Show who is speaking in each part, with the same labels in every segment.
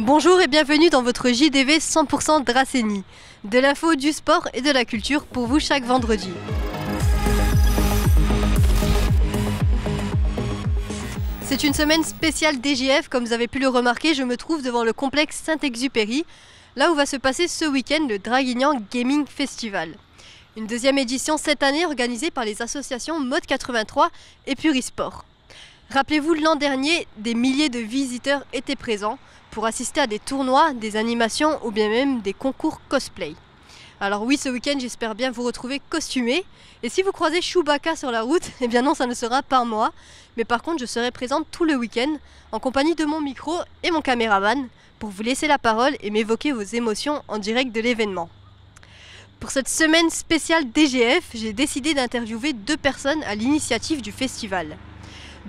Speaker 1: Bonjour et bienvenue dans votre JDV 100% Dracénie. De l'info, du sport et de la culture pour vous chaque vendredi. C'est une semaine spéciale DGF, comme vous avez pu le remarquer, je me trouve devant le complexe Saint-Exupéry, là où va se passer ce week-end le Draguignan Gaming Festival. Une deuxième édition cette année organisée par les associations Mode 83 et Purisport. Rappelez-vous, l'an dernier, des milliers de visiteurs étaient présents pour assister à des tournois, des animations ou bien même des concours cosplay. Alors oui, ce week-end, j'espère bien vous retrouver costumé. Et si vous croisez Chewbacca sur la route, eh bien non, ça ne sera pas moi. Mais par contre, je serai présente tout le week-end en compagnie de mon micro et mon caméraman pour vous laisser la parole et m'évoquer vos émotions en direct de l'événement. Pour cette semaine spéciale DGF, j'ai décidé d'interviewer 2 personnes à l'initiative du festival.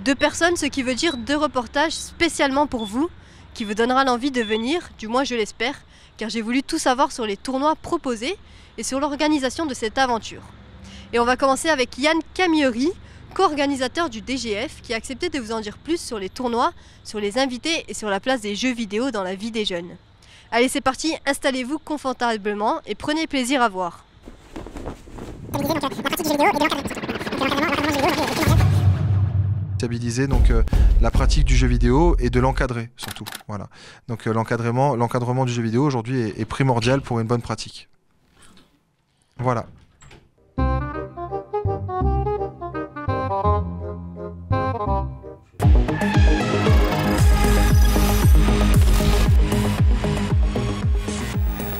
Speaker 1: 2 personnes, ce qui veut dire 2 reportages spécialement pour vous, qui vous donnera l'envie de venir, du moins je l'espère, car j'ai voulu tout savoir sur les tournois proposés et sur l'organisation de cette aventure. Et on va commencer avec Yann Camilleri, co-organisateur du DGF, qui a accepté de vous en dire plus sur les tournois, sur les invités et sur la place des jeux vidéo dans la vie des jeunes. Allez, c'est parti, installez-vous confortablement et prenez plaisir à voir.
Speaker 2: Stabiliser donc la pratique du jeu vidéo et de l'encadrer surtout. Voilà. Donc l'encadrement du jeu vidéo aujourd'hui est primordial pour une bonne pratique. Voilà.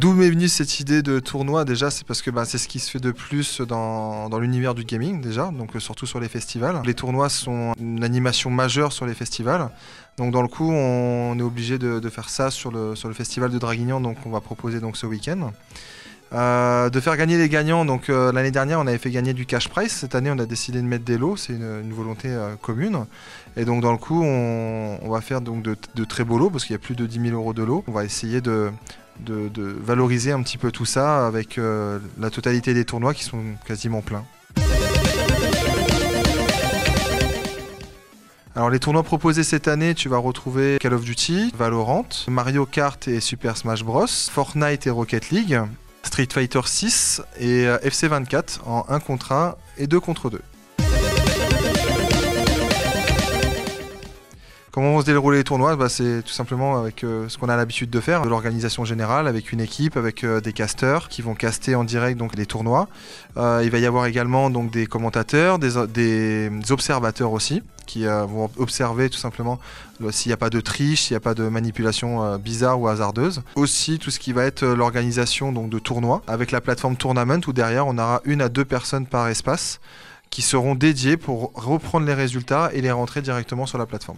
Speaker 2: D'où m'est venue cette idée de tournoi? Déjà, c'est parce que c'est ce qui se fait de plus dans l'univers du gaming, déjà, donc surtout sur les festivals. Les tournois sont une animation majeure sur les festivals. Donc dans le coup, on est obligé de faire ça sur le festival de Draguignan, donc on va proposer donc ce week-end. De faire gagner les gagnants, donc l'année dernière on avait fait gagner du cash prize, cette année on a décidé de mettre des lots, c'est une volonté commune. Et donc dans le coup on va faire donc de très beaux lots, parce qu'il y a plus de 10 000 € de lots. On va essayer de valoriser un petit peu tout ça avec la totalité des tournois qui sont quasiment pleins. Alors les tournois proposés cette année, tu vas retrouver Call of Duty, Valorant, Mario Kart et Super Smash Bros, Fortnite et Rocket League, Street Fighter 6 et FC 24 en 1 contre 1 et 2 contre 2. Comment vont se dérouler les tournois? C'est tout simplement avec ce qu'on a l'habitude de faire, de l'organisation générale, avec une équipe, avec des casteurs qui vont caster en direct donc, les tournois. Il va y avoir également donc, des commentateurs, des observateurs aussi, qui vont observer tout simplement s'il n'y a pas de triche, s'il n'y a pas de manipulation bizarre ou hasardeuse. Aussi tout ce qui va être l'organisation donc, de tournois, avec la plateforme Tournament, où derrière on aura 1 à 2 personnes par espace qui seront dédiées pour reprendre les résultats et les rentrer directement sur la plateforme.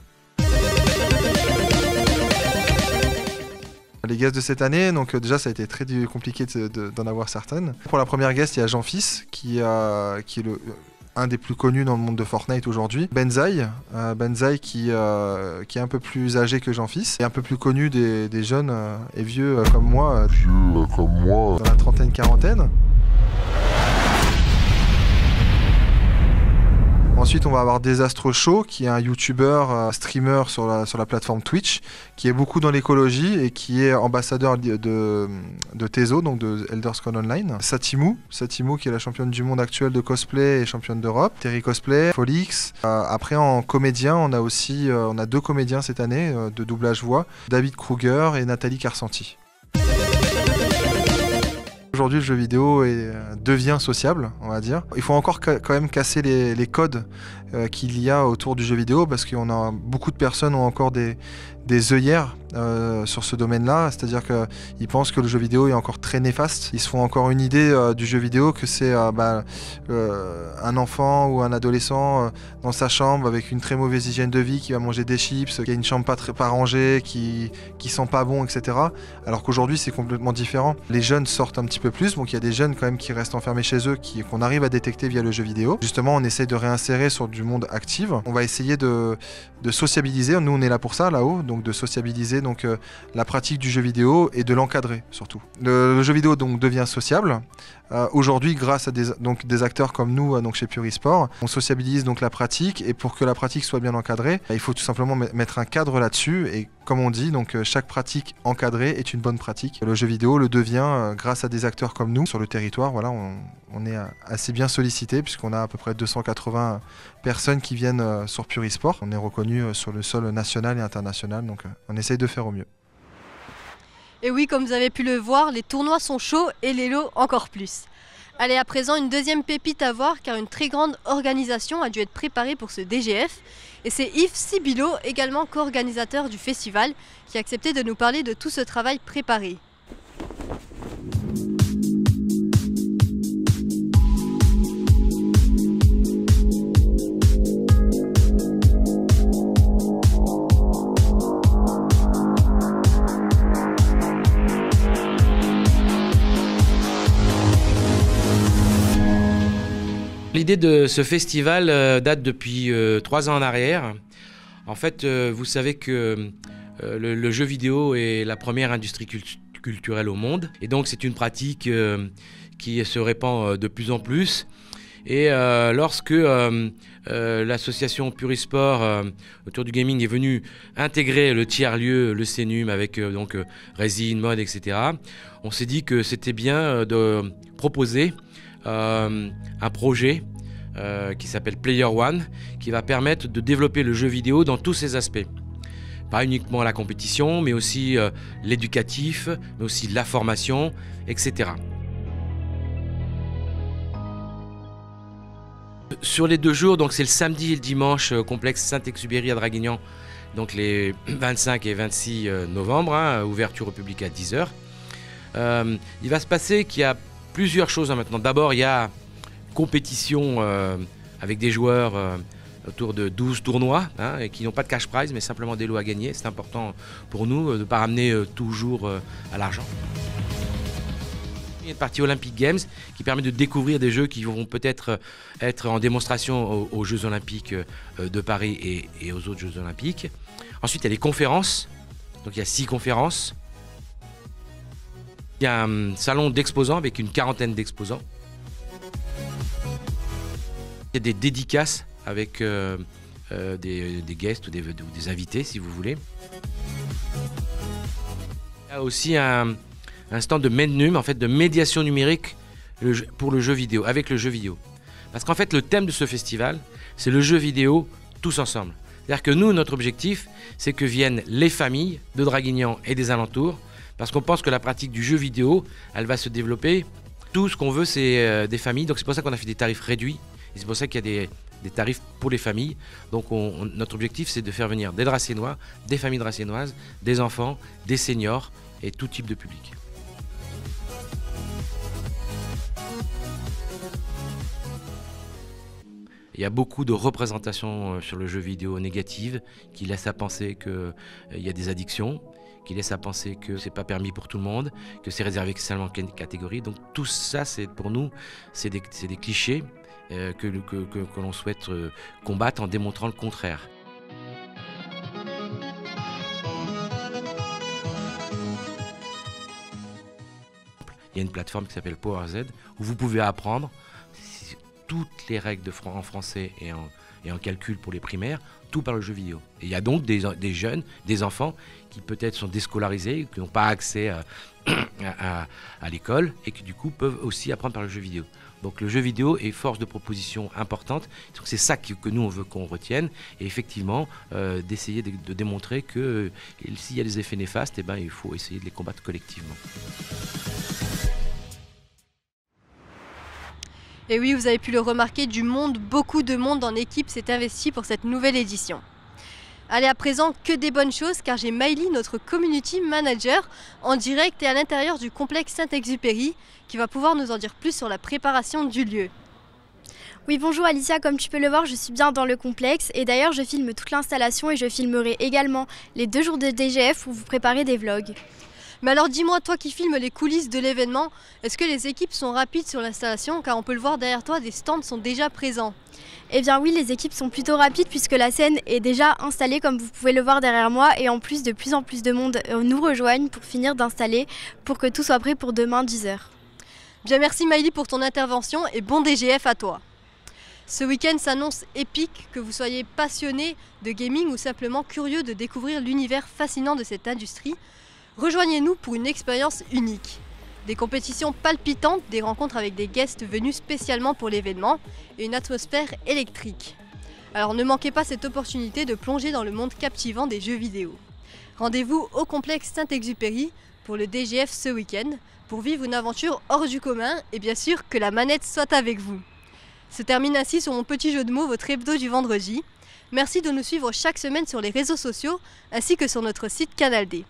Speaker 2: Les guests de cette année, donc déjà ça a été très compliqué d'en avoir certaines. Pour la première guest, il y a Jean-Fils qui est un des plus connus dans le monde de Fortnite aujourd'hui. Benzaï qui est un peu plus âgé que Jean-Fils et un peu plus connu des jeunes et vieux comme moi, dans la trentaine, quarantaine. Ensuite, on va avoir Desastre Show, qui est un youtubeur, streamer sur la plateforme Twitch, qui est beaucoup dans l'écologie et qui est ambassadeur de Tezo, donc de Elder Scrolls Online. Satimou, qui est la championne du monde actuelle de cosplay et championne d'Europe. Terry Cosplay, Folix. Après, en comédien, on a 2 comédiens cette année de doublage voix, David Kruger et Nathalie Carsanti. Aujourd'hui, le jeu vidéo devient sociable, on va dire. Il faut encore quand même casser les codes qu'il y a autour du jeu vidéo, parce qu'on a beaucoup de personnes ont encore des œillères sur ce domaine-là, c'est-à-dire qu'ils pensent que le jeu vidéo est encore très néfaste. Ils se font encore une idée du jeu vidéo que c'est un enfant ou un adolescent dans sa chambre avec une très mauvaise hygiène de vie qui va manger des chips, qui a une chambre pas rangée, qui sent pas bon, etc. Alors qu'aujourd'hui c'est complètement différent. Les jeunes sortent un petit peu plus, donc il y a des jeunes quand même qui restent enfermés chez eux, qu'on arrive à détecter via le jeu vidéo. Justement, on essaie de réinsérer sur du monde active. On va essayer de sociabiliser, nous on est là pour ça là-haut, donc de sociabiliser donc, la pratique du jeu vidéo et de l'encadrer surtout. Le jeu vidéo donc devient sociable. Aujourd'hui, grâce à des acteurs comme nous donc chez Purisport, on sociabilise donc la pratique, et pour que la pratique soit bien encadrée, il faut tout simplement mettre un cadre là-dessus, et comme on dit, donc chaque pratique encadrée est une bonne pratique. Le jeu vidéo le devient grâce à des acteurs comme nous sur le territoire. Voilà, on est assez bien sollicité puisqu'on a à peu près 280 personnes qui viennent sur Purisport. On est reconnu sur le sol national et international, donc on essaye de faire au mieux.
Speaker 1: Et oui, comme vous avez pu le voir, les tournois sont chauds et les lots encore plus. Allez, à présent, une deuxième pépite à voir, car une très grande organisation a dû être préparée pour ce DGF. Et c'est Yves Sibilo, également co-organisateur du festival, qui a accepté de nous parler de tout ce travail préparé.
Speaker 3: L'idée de ce festival date depuis 3 ans en arrière. En fait, vous savez que le jeu vidéo est la première industrie culturelle au monde. Et donc, c'est une pratique qui se répand de plus en plus. Et lorsque l'association Purisport autour du gaming est venue intégrer le tiers-lieu, le CNUM, avec Résine, Mode, etc., on s'est dit que c'était bien de proposer un projet qui s'appelle Player One, qui va permettre de développer le jeu vidéo dans tous ses aspects. Pas uniquement la compétition, mais aussi l'éducatif, mais aussi la formation, etc. Sur les 2 jours, donc c'est le samedi et le dimanche, complexe Saint-Exupéry à Draguignan, donc les 25 et 26 novembre, ouverture au public à 10 h. Il va se passer qu'il y a plusieurs choses maintenant. D'abord, il y a compétition avec des joueurs autour de 12 tournois et qui n'ont pas de cash prize, mais simplement des lots à gagner. C'est important pour nous de ne pas ramener toujours à l'argent. Il y a une partie Olympic Games qui permet de découvrir des jeux qui vont peut-être être en démonstration aux Jeux Olympiques de Paris et aux autres Jeux Olympiques. Ensuite, il y a des conférences. Donc, il y a 6 conférences. Il y a un salon d'exposants avec une 40aine d'exposants. Il y a des dédicaces avec des guests ou des invités, si vous voulez. Il y a aussi un stand de MEDNUM, en fait, de médiation numérique pour le jeu vidéo, avec le jeu vidéo. Parce qu'en fait, le thème de ce festival, c'est le jeu vidéo tous ensemble. C'est-à-dire que nous, notre objectif, c'est que viennent les familles de Draguignan et des alentours, parce qu'on pense que la pratique du jeu vidéo, elle va se développer. Tout ce qu'on veut, c'est des familles. Donc c'est pour ça qu'on a fait des tarifs réduits. Et c'est pour ça qu'il y a des tarifs pour les familles. Donc notre objectif, c'est de faire venir des Dracénois, des familles dracénoises, des enfants, des seniors et tout type de public. Il y a beaucoup de représentations sur le jeu vidéo négatives qui laissent à penser qu'il y a des addictions, qui laissent à penser que c'est pas permis pour tout le monde, que c'est réservé seulement à une catégorie. Donc tout ça, pour nous, c'est des clichés que l'on souhaite combattre en démontrant le contraire. Il y a une plateforme qui s'appelle PowerZ où vous pouvez apprendre toutes les règles en français et en calcul pour les primaires, tout par le jeu vidéo. Et il y a donc des jeunes, des enfants qui peut-être sont déscolarisés, qui n'ont pas accès à l'école et qui du coup peuvent aussi apprendre par le jeu vidéo. Donc le jeu vidéo est force de proposition importante. Donc c'est ça que nous on veut qu'on retienne, et effectivement d'essayer de démontrer que s'il y a des effets néfastes, il faut essayer de les combattre collectivement.
Speaker 1: Et oui, vous avez pu le remarquer, beaucoup de monde en équipe s'est investi pour cette nouvelle édition. Allez, à présent, que des bonnes choses, car j'ai Maïli, notre community manager, en direct et à l'intérieur du complexe Saint-Exupéry, qui va pouvoir nous en dire plus sur la préparation du lieu.
Speaker 4: Oui, bonjour Alicia, comme tu peux le voir, je suis bien dans le complexe et d'ailleurs je filme toute l'installation et je filmerai également les 2 jours de DGF où vous préparez des vlogs.
Speaker 1: Mais alors dis-moi, toi qui filmes les coulisses de l'événement, est-ce que les équipes sont rapides sur l'installation? Car on peut le voir derrière toi, des stands sont déjà présents.
Speaker 4: Eh bien oui, les équipes sont plutôt rapides puisque la scène est déjà installée comme vous pouvez le voir derrière moi et en plus de plus en plus de monde nous rejoignent pour finir d'installer pour que tout soit prêt pour demain 10h.
Speaker 1: Bien, merci Maïli pour ton intervention et bon DGF à toi. Ce week-end s'annonce épique, que vous soyez passionné de gaming ou simplement curieux de découvrir l'univers fascinant de cette industrie. Rejoignez-nous pour une expérience unique. Des compétitions palpitantes, des rencontres avec des guests venus spécialement pour l'événement et une atmosphère électrique. Alors ne manquez pas cette opportunité de plonger dans le monde captivant des jeux vidéo. Rendez-vous au complexe Saint-Exupéry pour le DGF ce week-end pour vivre une aventure hors du commun et bien sûr que la manette soit avec vous. Se termine ainsi sur mon petit jeu de mots votre hebdo du vendredi. Merci de nous suivre chaque semaine sur les réseaux sociaux ainsi que sur notre site Canal D.